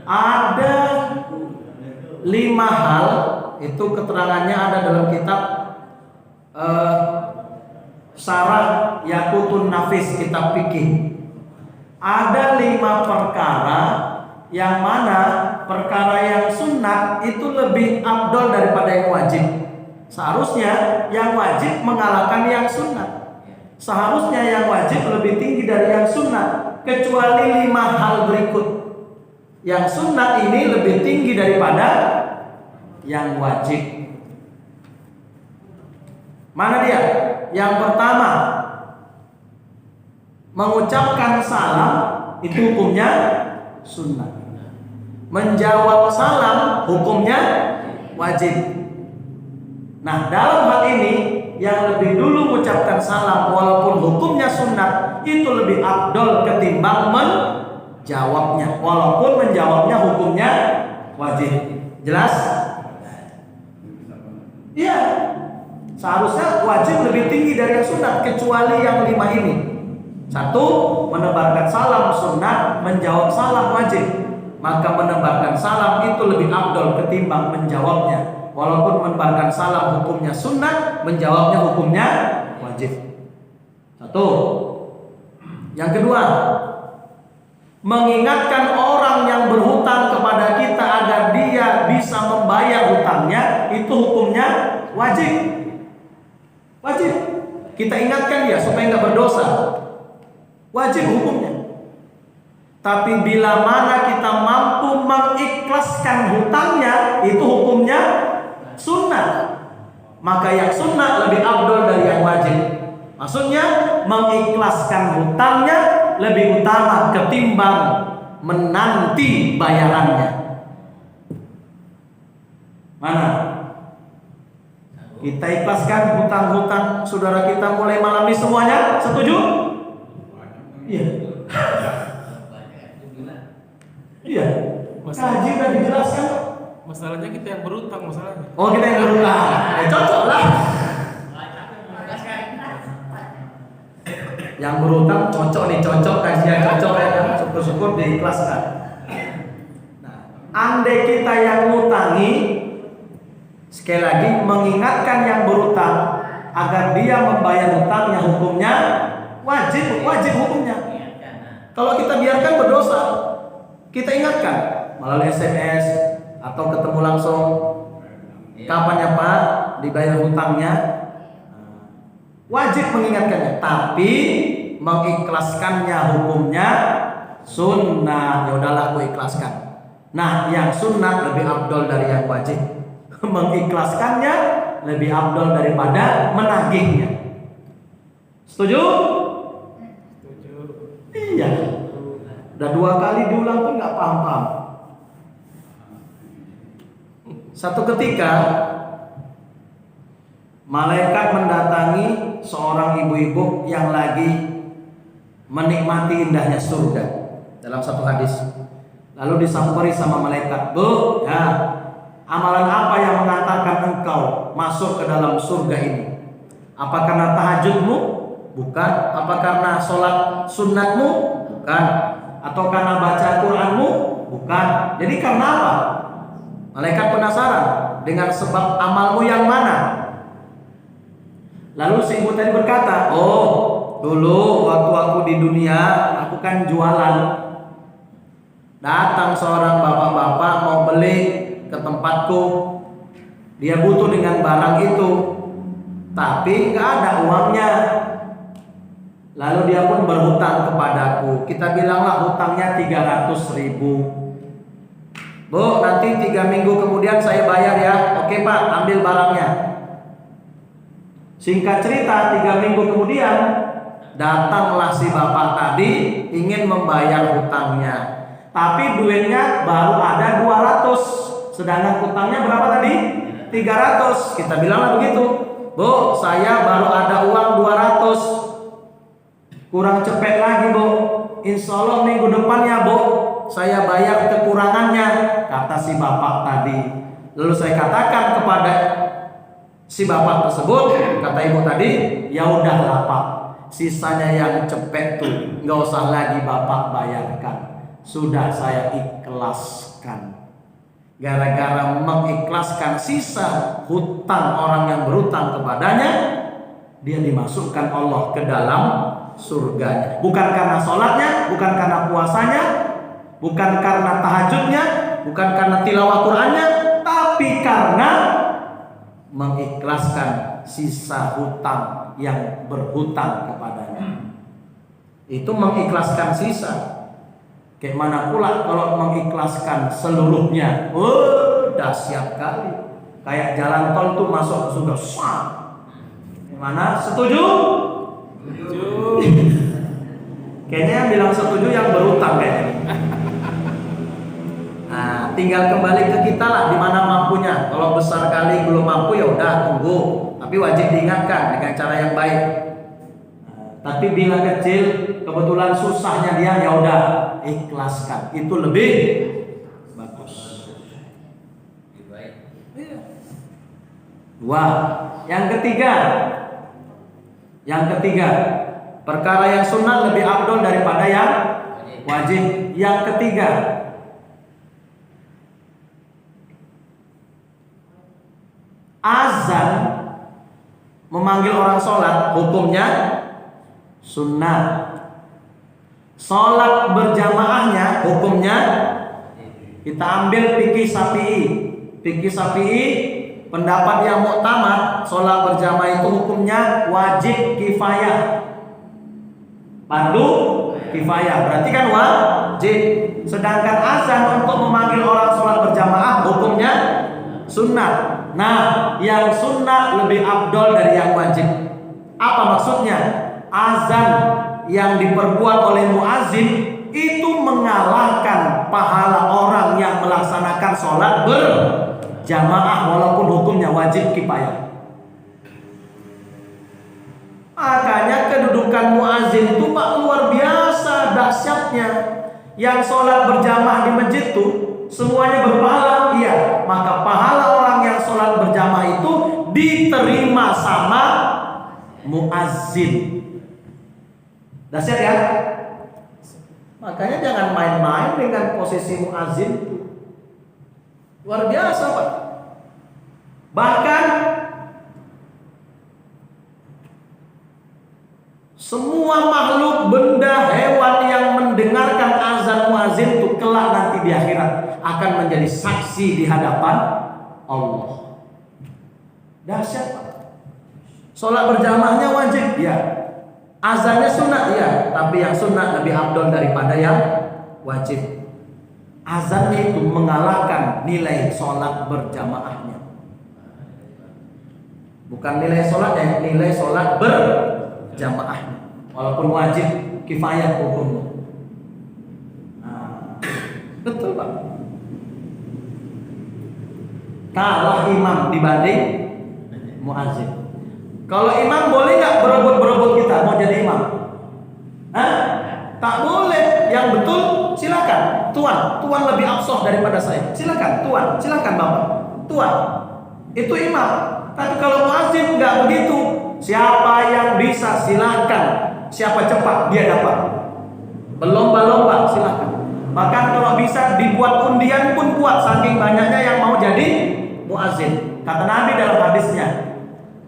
Ada 5 hal, itu keterangannya ada dalam kitab Syarah Yaqutun Nafis, kitab fikih. Ada 5 perkara yang mana perkara yang sunat itu lebih afdol daripada yang wajib. Seharusnya yang wajib mengalahkan yang sunat. Seharusnya yang wajib lebih tinggi dari yang sunat, kecuali 5 hal berikut. Yang sunat ini lebih tinggi daripada yang wajib. Mana dia? Yang pertama, mengucapkan salam itu hukumnya sunnah. Menjawab salam hukumnya wajib. Nah, dalam hal ini yang lebih dulu mengucapkan salam walaupun hukumnya sunnah itu lebih afdol ketimbang menjawabnya, walaupun menjawabnya hukumnya wajib. Jelas? Iya. Seharusnya wajib lebih tinggi dari yang sunnah, kecuali yang 5 ini. 1, menebarkan salam sunnah, menjawab salam wajib. Maka menebarkan salam itu lebih afdol ketimbang menjawabnya. Walaupun menebarkan salam hukumnya sunnah, menjawabnya hukumnya wajib. 1. Yang kedua, mengingatkan orang yang berhutang kepada kita agar dia bisa membayar hutangnya, itu hukumnya wajib. Wajib. Kita ingatkan dia supaya nggak berdosa. Wajib hukumnya. Tapi bila mana kita mampu mengikhlaskan hutangnya, itu hukumnya sunnah. Maka yang sunnah lebih afdol dari yang wajib. Maksudnya mengikhlaskan hutangnya lebih utama ketimbang menanti bayarannya. Mana? Kita ikhlaskan hutang-hutang saudara kita mulai malam ini semuanya. Setuju? Iya. Iya. Kaji udah dijelaskan. Masalahnya kita yang berutang masalahnya. Oh, kita yang berutang. Cocok lah. Yang berutang cocok nih, cocok kajian cocok ya kan. Syukur-syukur diikhlaskan. Nah, andai kita yang ngutangi, sekali lagi mengingatkan yang berutang agar dia membayar hutangnya, hukumnya wajib hukumnya. Kalau kita biarkan berdosa. Kita ingatkan melalui SMS atau ketemu langsung. Kapan ya Pak dibayar hutangnya? Wajib mengingatkannya, tapi mengikhlaskannya hukumnya sunnah. Ya udahlah, aku ikhlaskan. Nah, yang sunnah lebih afdol dari yang wajib. Mengikhlaskannya lebih afdol daripada menagihnya. Setuju? Setuju. Iya. Udah 2 kali diulang pun nggak paham-paham. Satu ketika malaikat mendatangi seorang ibu-ibu yang lagi menikmati indahnya surga dalam satu hadis. Lalu disamperi sama malaikat, "Bu, ya, amalan apa yang mengantarkan engkau masuk ke dalam surga ini? Apa karena tahajudmu? Bukan. Apa karena sholat sunnatmu? Bukan. Atau karena baca Qur'anmu? Bukan. Jadi karena apa?" Malaikat penasaran dengan sebab amalmu yang mana. Lalu si ibu tadi berkata, "Oh, dulu waktu aku di dunia, aku kan jualan. Datang seorang bapak-bapak mau beli ke tempatku. Dia butuh dengan barang itu, tapi nggak ada uangnya. Lalu dia pun berhutang kepadaku. Kita bilanglah hutangnya 300.000. Bu, nanti 3 minggu kemudian saya bayar ya. Oke Pak, ambil barangnya." Singkat cerita, 3 minggu kemudian datanglah si bapak tadi ingin membayar hutangnya. Tapi duitnya baru ada 200. Sedangkan hutangnya berapa tadi? 300. Kita bilanglah begitu. "Bu, saya baru ada uang 200. Kurang cepet lagi Bu. Insya Allah minggu depan ya Bu, saya bayar kekurangannya," kata si bapak tadi. Lalu saya katakan kepada si bapak tersebut, kata ibu tadi, "Ya udahlah Pak, sisanya yang cepet tuh nggak usah lagi Bapak bayarkan. sudah saya ikhlaskan. Gara-gara mengikhlaskan sisa hutang orang yang berhutang kepadanya, dia dimasukkan Allah ke dalam surganya. Bukan karena sholatnya, bukan karena puasanya, bukan karena tahajudnya, bukan karena tilawah Qur'annya, tapi karena mengikhlaskan sisa hutang yang berhutang kepadanya. Itu mengikhlaskan sisa. Kayak mana pula kalau mengikhlaskan seluruhnya? Oh, dahsyat kali. Kayak jalan tol tuh masuk ke surga. Wah. Gimana? Setuju? Setuju. Kayaknya yang bilang setuju yang berhutang kayaknya. Nah, tinggal kembali ke kita lah di mana mampunya. Kalau besar kali belum mampu ya udah tunggu. Tapi wajib diingatkan dengan cara yang baik. Tapi bila kecil kebetulan susahnya dia, ya udah ikhlaskan. Itu lebih bagus. Wah, yang ketiga, perkara yang sunnah lebih afdol daripada yang wajib. Yang ketiga, azan memanggil orang sholat hukumnya sunnah. Sholat berjamaahnya hukumnya, kita ambil fikih Syafi'i. Fikih Syafi'i pendapat yang muktamad, sholat berjamaah itu hukumnya wajib kifayah, fardu kifayah, berarti kan wajib. Sedangkan azan untuk memanggil orang sholat berjamaah hukumnya sunnah. Nah, yang sunnah lebih afdol dari yang wajib. Apa maksudnya? Azan yang diperbuat oleh muazin itu mengalahkan pahala orang yang melaksanakan sholat berjamaah walaupun hukumnya wajib kifayah. Makanya kedudukan muazin itu luar biasa dahsyatnya. Yang sholat berjamaah di masjid itu semuanya berpahala, iya. Maka pahala orang yang sholat berjamaah itu diterima sama muazin. Dahsyat ya. Makanya jangan main-main dengan posisi muazin itu. Luar biasa, Pak. Bahkan semua makhluk, benda, hewan yang mendengarkan azan muazin itu kelak nanti di akhirat akan menjadi saksi di hadapan Allah. Dahsyat, Pak. Sholat berjamaahnya wajib, ya. Azannya sunnah, ya. Tapi yang sunnah lebih afdol daripada yang wajib. Azannya itu mengalahkan nilai sholat berjamaahnya. Bukan nilai sholatnya, nilai sholat berjamaahnya. Walaupun wajib kifayah hukumnya. Nah, betul, Pak. Kalah imam dibanding muazin. Kalau imam boleh nggak berebut kita mau jadi imam? Hah? Tak boleh. Yang betul silakan. Tuan lebih afsah daripada saya. Silakan, Tuan. Silakan, Bapak. Tuan. Itu imam. Tapi kalau muazin nggak begitu. Siapa yang bisa silakan. Siapa cepat dia dapat. Berlomba-lomba silakan. Bahkan kalau bisa dibuat undian pun buat, saking banyaknya yang mau jadi muazin. Kata Nabi dalam hadisnya,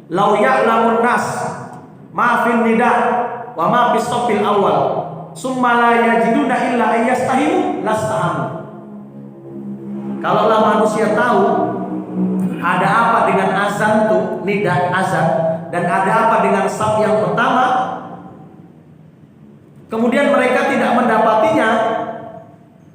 "Lau ya'lamun nas ma fil nida wa ma fis safil awal, summa la yajiduna illa ayyastahimu lastahamu." Kalaulah manusia tahu ada apa dengan azan tuh, nida azan, dan ada apa dengan saf yang pertama, kemudian mereka tidak mendapatinya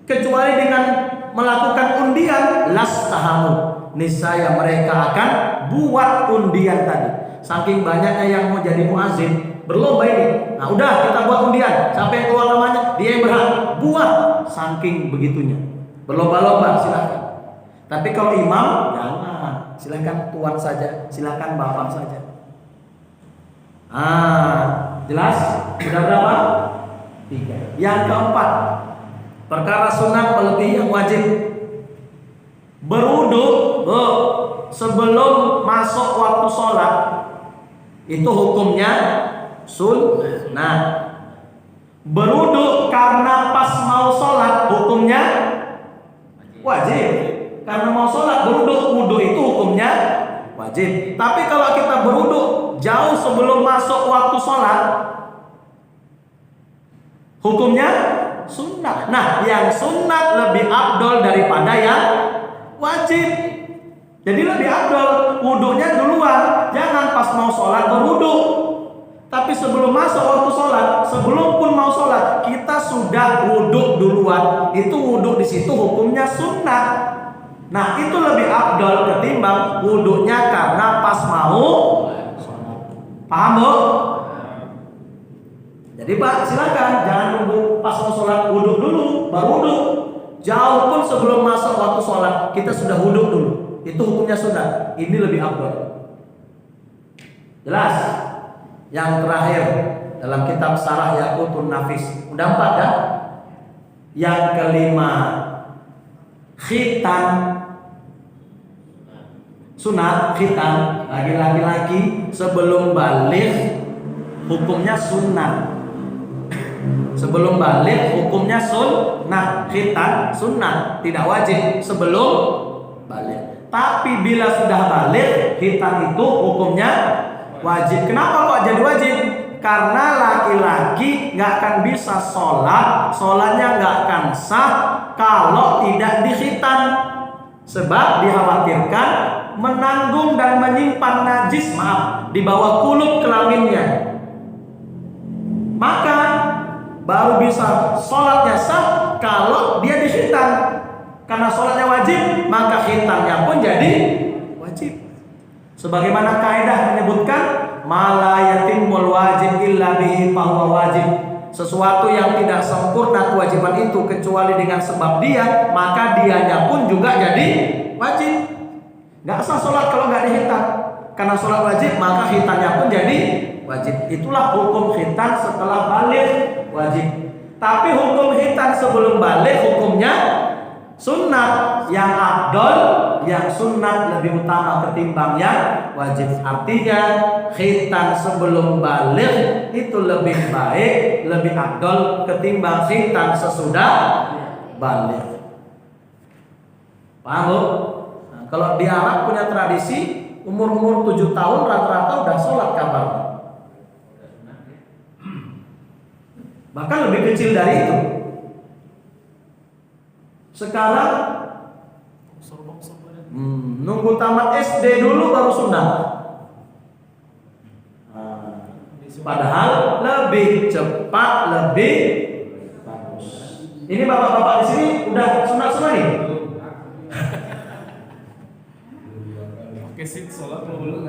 kecuali dengan melakukan undian, lastahamu, niscaya mereka akan buat undian tadi. Saking banyaknya yang mau jadi muazin, berlomba ini. Nah, udah kita buat undian. Sampai yang keluar namanya, dia yang berhak buat. Saking begitunya. Berlomba-lomba silakan. Tapi kalau imam, jangan. Silakan tuan saja, silakan bapak saja. Jelas? Sudah berapa? 3. Yang keempat, perkara sunat melebihi yang wajib. Berwudu sebelum masuk waktu sholat itu hukumnya sunnah. Berwudu karena pas mau sholat hukumnya wajib. Karena mau sholat berwudu, wudu itu hukumnya wajib. Tapi kalau kita berwudu jauh sebelum masuk waktu sholat, hukumnya sunnah. Nah, yang sunnah lebih afdol daripada yang wajib. Jadi lebih afdol wudunya duluan. Jangan pas mau sholat berwudu. Tapi sebelum masuk waktu sholat, sebelum pun mau sholat, kita sudah wudu duluan. Itu wudu di situ hukumnya sunnah. Nah, itu lebih afdol ketimbang wudunya karena pas mau sholat. Paham, Bu? Jadi Pak, silakan jangan nunggu pas mau sholat wudu dulu, baru wudu. Jauh pun sebelum masuk waktu sholat kita sudah wudu dulu. Itu hukumnya sunnah. Ini lebih afdal. Jelas? Yang terakhir dalam kitab Syarah Yaqutun Nafis. Udah 4 kan? Yang kelima, khitan. Sunat khitan bagi laki-laki sebelum balik hukumnya sunnah. Sebelum balik hukumnya sunnah. Khitan sunnah, tidak wajib sebelum balik. Tapi bila sudah balik, khitan itu hukumnya wajib. Kenapa kok jadi wajib? Karena laki-laki nggak akan bisa sholat, sholatnya nggak akan sah kalau tidak dikhitan. Sebab dikhawatirkan menanggung dan menyimpan najis, di bawah kulit kelaminnya. Maka baru bisa sholatnya sah kalau dia dikhitan. Karena sholatnya wajib, maka khitannya pun jadi wajib. Sebagaimana kaidah menyebutkan, mala yatimul wajib illa bihi fahuwa wajib. Sesuatu yang tidak sempurna kewajiban itu kecuali dengan sebab dia, maka dianya pun juga jadi wajib. Gak sah sholat kalau gak dihitan. Karena sholat wajib, maka hitannya pun jadi wajib. Itulah hukum khitan setelah balik wajib. Tapi hukum khitan sebelum balik hukumnya sunnah. Yang afdol, yang sunnah lebih utama ketimbang yang wajib. Artinya khitan sebelum balik itu lebih baik, lebih afdol ketimbang khitan sesudah balik. Paham, Bu? Nah, kalau di Arab punya tradisi umur 7 tahun rata-rata udah sholat kabar. Bahkan lebih kecil dari itu. Sekarang nunggu tamat SD dulu baru sunat. Padahal lebih cepat, lebih bagus. Ini bapak-bapak di sini udah sunat semua nih. Oke sih, sholat dulu.